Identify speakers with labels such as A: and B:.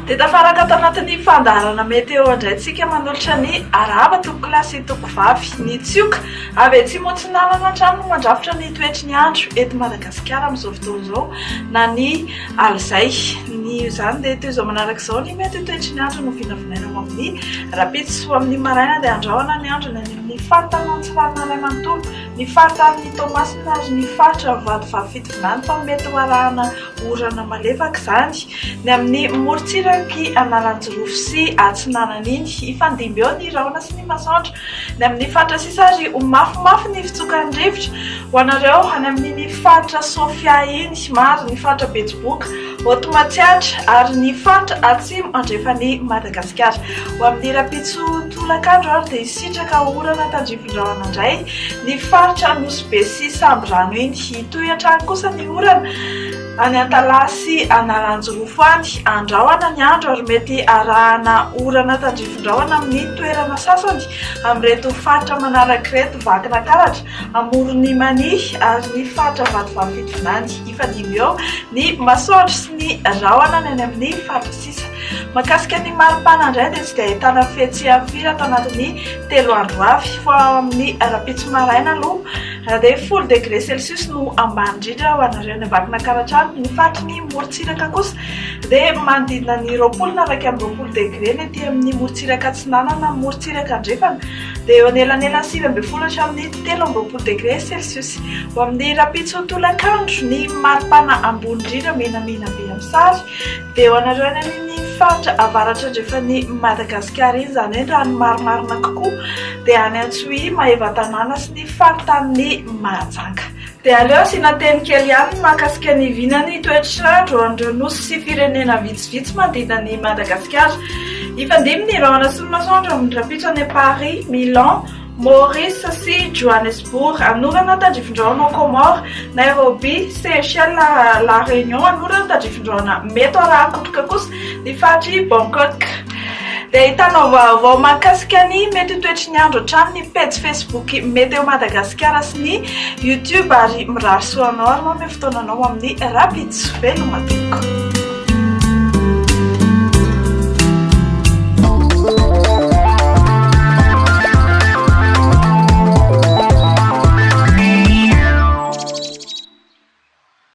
A: dia tafaraka ato anatin'ny fandaharana meteo indray tsika manolotra ny araba toko lasy toko vavy ny tsioka avy atsy motsinalana antrano no mandrafitra ny toetry ny andro eto Madagasikara amin'izao fotoana izao na ny alizay ny izany dia toy izao manaraka izao ny mety toetry ny andro no vinavinaina ao amin'ny rapitso amin'ny maraina dia andrahoana ny andro ny faritra antsirana iray manontolo ny faritra amin'ny tomasina ary ny faritra vady vafitovonany fa mety ho arahana orana malefaka izany ny amin'ny morotsiraky analanjorofo sy atsinanana iny ifandimby eo ny rahona sy ny masoandro ny amin'ny faritra sisa ary ho mafimafy ny fitsokany rivotra ho anareo any amin'ny faritra Sofia iny maro ny faritra Betsiboka Otomatsiatra ary ny faritra atsimo andrefany Madagasikara ho amin'ny rapitso tolakandro ary dia isitraka orana tandrivindrahona indray ny faritra Nosy sy Sambrano iny hitoy-antrano kosa ny orana any Antalasy analanjorofo any andrahoana ny andro ary mety arahana orana tandrivindrahona amin'ny toerana sasany amin'ireto faritra manaraka ireto vakina karatra amorony mani ary ny faritra vadivafitovonany ifandimby eo ny masoandro sy ny rahona ny any amin'ny faritra sisa makasika ny maripana indray dia tsy dia ahitana fetsy firy ato anatin'ny 3 andro avy fa amin'ny rapitso maraina aloha dia 10 degré celsius no ambany indrindra ho anareo ny vakina karatra ny faritra ny morotsiraka kosa dia manodidina ny 20 degré ny ety amin'ny morotsiraka atsinanana morotsiraka andrefana dia eo anelanelany 9 hatramin'ny 13 degré celsius ho amin'ny rapitso tolakandro ny maripana ambony indrindra menamena be amin'ny sary dia eo anareo ny amin'ny faritra avaratra andrefany Madagasikara iny izany hoe rano marimarina kokoa dia any Antsohihy Maevatanana sy ny faritanin'ny Mahajanga dia aleo asiana teny kely ihany mahakasika ny vinany toetr'andro andreo nosy sy firenena vitsivitsy manodidina ny Madagasikara ifandimby ny rahona sy ny masoandro amin'ny rapitso any Paris, Milan, Maurice sy Johannesburg anorana tandrivindrahona Comore, Nairobi, Seychelles, La Réunion anorana tandrivindrahona mety araha kotroka kosa ny faritry Bangkok dia ahitanao vaovao mahakasika ny mety toetry ny andro hatramin'ny page Facebook Meteo Madagasikara sy ny YouTube ary mirary soanao ary mamy fotoananao amin'ny rapitso veloma toko.